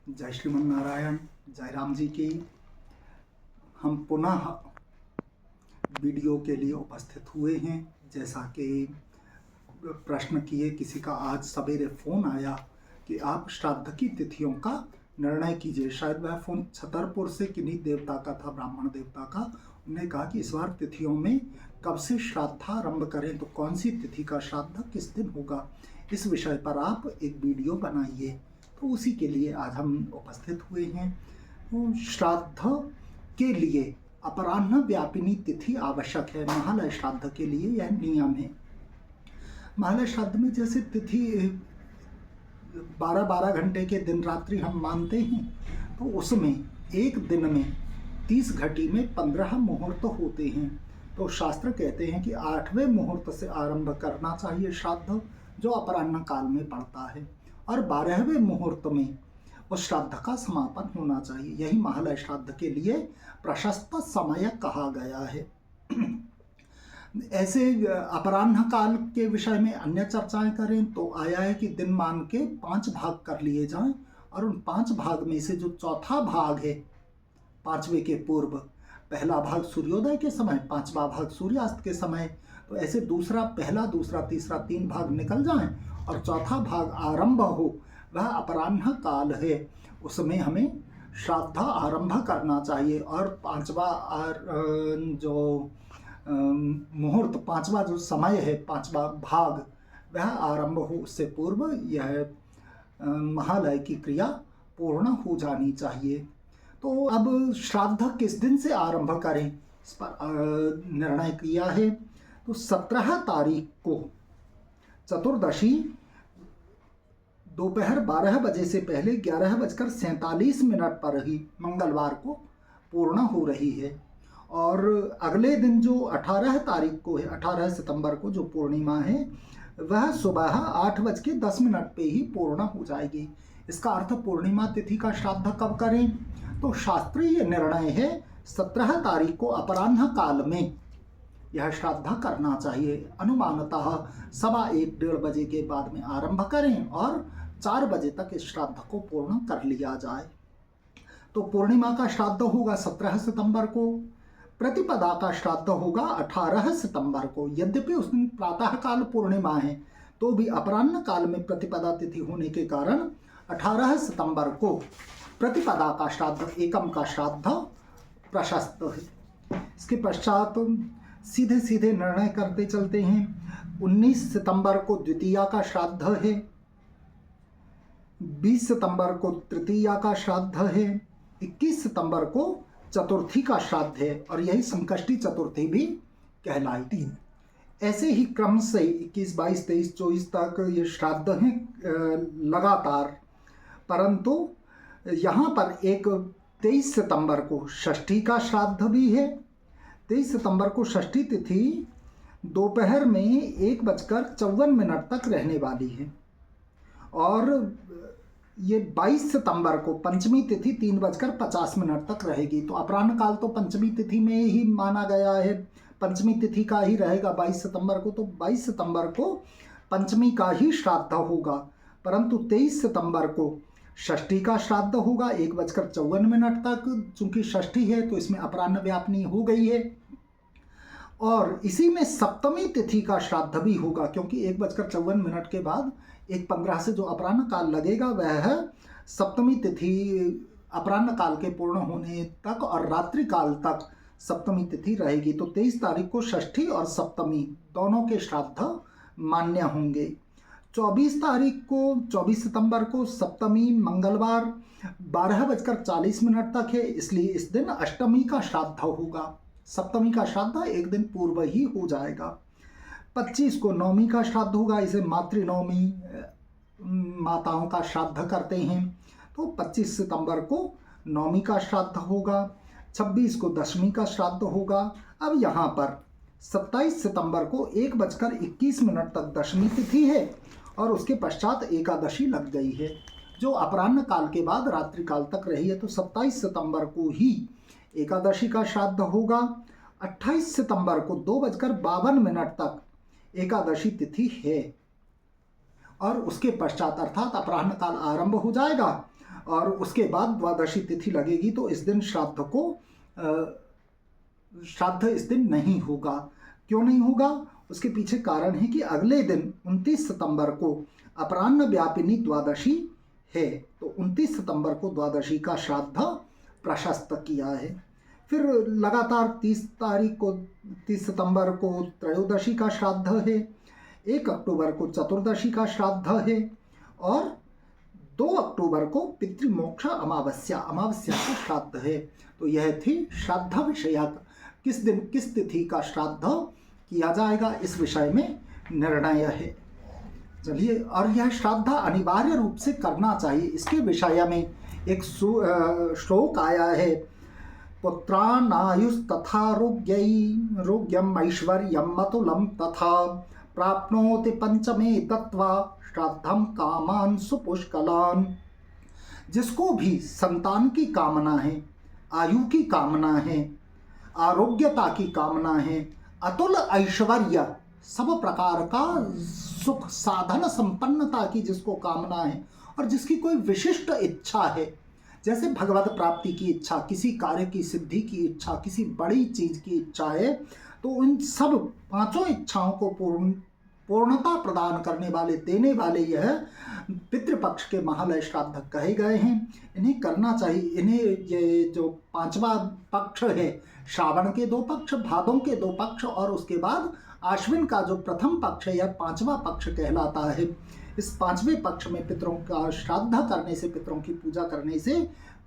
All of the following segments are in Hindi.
जय श्रीमन नारायण, जय राम जी की। हम पुनः वीडियो के लिए उपस्थित हुए हैं। जैसा कि प्रश्न किए, किसी का आज सवेरे फ़ोन आया कि आप श्राद्ध की तिथियों का निर्णय कीजिए। शायद वह फ़ोन छतरपुर से किन्हीं देवता का था, ब्राह्मण देवता का। उन्होंने कहा कि इस बार तिथियों में कब से श्राद्धारंभ करें, तो कौन सी तिथि का श्राद्ध किस दिन होगा, इस विषय पर आप एक वीडियो बनाइए। तो उसी के लिए आज हम उपस्थित हुए हैं। तो श्राद्ध के लिए अपराह्न व्यापिनी तिथि आवश्यक है। महालय श्राद्ध के लिए यह नियम है। महालय श्राद्ध में जैसे तिथि 12-12 घंटे के दिन रात्रि हम मानते हैं, तो उसमें एक दिन में 30 घटी में 15 मुहूर्त होते हैं। तो शास्त्र कहते हैं कि 8वें मुहूर्त से आरंभ करना चाहिए श्राद्ध, जो अपराह्न काल में पड़ता है, और 12वें मुहूर्त में उस श्राद्ध का समापन होना चाहिए। यही महालय श्राद्ध के लिए प्रशस्त समय कहा गया है। ऐसे अपराह्न काल के विषय में अन्य चर्चाएं करें तो आया है कि दिन मान के 5 भाग कर लिए जाएं, और उन 5 भाग में से जो चौथा भाग है 5वें के पूर्व, पहला भाग सूर्योदय के समय, 5वां भाग सूर्यास्त के समय, तो ऐसे दूसरा, पहला, दूसरा, तीसरा 3 भाग निकल जाएं और चौथा भाग आरंभ हो, वह अपराह्न काल है। उसमें हमें श्राद्ध आरंभ करना चाहिए। और 5वां जो मुहूर्त, 5वां जो समय है, 5वां भाग, वह आरंभ हो उससे पूर्व यह महालय की क्रिया पूर्ण हो जानी चाहिए। तो अब श्राद्ध किस दिन से आरंभ करें, इस पर निर्णय किया है। तो 17 तारीख को चतुर्दशी दोपहर 12 बजे से पहले 11:47 पर ही मंगलवार को पूर्ण हो रही है। और अगले दिन जो 18 तारीख को है, 18 सितंबर को जो पूर्णिमा है, वह सुबह 8:10 पे ही पूर्ण हो जाएगी। इसका अर्थ पूर्णिमा तिथि का श्राद्ध कब करें, तो शास्त्रीय निर्णय है 17 तारीख को अपराह्न काल में यह श्राद्ध करना चाहिए। अनुमानतः 1:15-1:30 बजे के बाद में आरंभ करें और 4 बजे तक इस श्राद्ध को पूर्ण कर लिया जाए। तो पूर्णिमा का श्राद्ध होगा 17 सितंबर को, प्रतिपदा का श्राद्ध होगा 18 सितंबर को। यद्यपि उस दिन प्रातः काल पूर्णिमा है, तो भी अपराह्न काल में प्रतिपदा तिथि होने के कारण 18 सितंबर को प्रतिपदा का श्राद्ध, एकम का श्राद्ध प्रशस्त है। इसके पश्चात सीधे सीधे निर्णय करते चलते हैं। 19 सितंबर को द्वितीया का श्राद्ध है, 20 सितंबर को तृतीया का श्राद्ध है, 21 सितंबर को चतुर्थी का श्राद्ध है, और यही संकष्टी चतुर्थी भी कहलाती है। ऐसे ही क्रम से 21, 22, 23, 24 तक ये श्राद्ध हैं लगातार। परंतु यहाँ पर एक 23 सितंबर को षष्ठी का श्राद्ध भी है। 23 सितंबर को षष्ठी तिथि दोपहर में 1:54 तक रहने वाली है। और ये 22 सितंबर को पंचमी तिथि 3:50 तक रहेगी। तो अपराह्न काल तो पंचमी तिथि में ही माना गया है, पंचमी तिथि का ही रहेगा 22 सितंबर को। तो 22 सितंबर को पंचमी का ही श्राद्ध होगा। परंतु 23 सितंबर को षष्ठी का श्राद्ध होगा 1:54 तक। चूंकि षष्ठी है तो इसमें अपराह्न व्यापनी हो गई है। और इसी में सप्तमी तिथि का श्राद्ध भी होगा, क्योंकि 1:54 के बाद 1:15 से जो अपराह्न काल लगेगा वह सप्तमी तिथि, अपराह्न काल के पूर्ण होने तक और रात्रि काल तक सप्तमी तिथि रहेगी। तो 23 तारीख को षष्ठी और सप्तमी दोनों के श्राद्ध मान्य होंगे। 24 सितंबर को सप्तमी मंगलवार 12:40 तक है, इसलिए इस दिन अष्टमी का श्राद्ध होगा। सप्तमी का श्राद्ध एक दिन पूर्व ही हो जाएगा। 25 को नवमी का श्राद्ध होगा, इसे मातृनवमी, माताओं का श्राद्ध करते हैं। तो 25 सितंबर को नवमी का श्राद्ध होगा। 26 को दशमी का श्राद्ध होगा। अब यहाँ पर 27 सितंबर को 1:21 तक दशमी तिथि है, और उसके पश्चात एकादशी लग गई है, जो अपराह्न काल के बाद रात्रि काल तक रही है। तो 27 सितंबर को ही एकादशी का श्राद्ध होगा। 28 सितंबर को 2:52 तक एकादशी तिथि है, और उसके पश्चात अर्थात अपराह्न काल आरंभ हो जाएगा और उसके बाद द्वादशी तिथि लगेगी तो इस दिन श्राद्ध इस दिन नहीं होगा। क्यों नहीं होगा? उसके पीछे कारण है कि अगले दिन 29 सितंबर को अपराह्न व्यापिनी द्वादशी है, तो 29 सितंबर को द्वादशी का श्राद्ध प्रशस्त किया है। फिर लगातार 30 सितंबर को त्रयोदशी का श्राद्ध है, 1 अक्टूबर को चतुर्दशी का श्राद्ध है और 2 अक्टूबर को पितृमोक्ष अमावस्या का श्राद्ध है। तो यह थी श्राद्ध विषयक, किस दिन किस तिथि का श्राद्ध किया जाएगा इस विषय में निर्णय है। चलिए, और यह श्राद्ध अनिवार्य रूप से करना चाहिए, इसके विषय में एक श्लोक आया है। पुत्रानायुस्तथा रोग्यम ऐश्वर्यम मतुलम तथा प्राप्नोति पंचमे तत्वा श्राद्धम कामान सुपुष्कलान। जिसको भी संतान की कामना है, आयु की कामना है, आरोग्यता की कामना है, अतुल ऐश्वर्य, सब प्रकार का सुख साधन संपन्नता की जिसको कामना है, और जिसकी कोई विशिष्ट इच्छा है, जैसे भगवत प्राप्ति की इच्छा, किसी कार्य की सिद्धि की इच्छा, किसी बड़ी चीज की इच्छा है, तो उन सब 5 इच्छाओं को पूर्णता प्रदान करने वाले, देने वाले यह पितृपक्ष के महालय श्राद्ध कहे गए हैं। इन्हें करना चाहिए। इन्हें ये जो 5वां पक्ष है, श्रावण के 2 पक्ष, भादों के 2 पक्ष और उसके बाद आश्विन का जो प्रथम पक्ष है, यह 5वां पक्ष कहलाता है। इस 5वें पक्ष में पितरों का श्राद्ध करने से, पितरों की पूजा करने से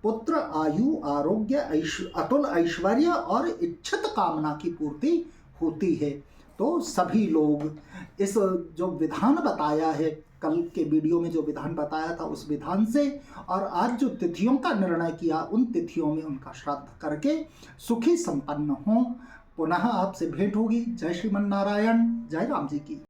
पुत्र, आयु, आरोग्य, अतुल ऐश्वर्य और इच्छित कामना की पूर्ति होती है। तो सभी लोग इस जो विधान बताया है, कल के वीडियो में जो विधान बताया था उस विधान से, और आज जो तिथियों का निर्णय किया, उन तिथियों में उनका श्राद्ध करके सुखी संपन्न हों। पुनः आपसे भेंट होगी। जय श्रीमन नारायण, जय राम जी की।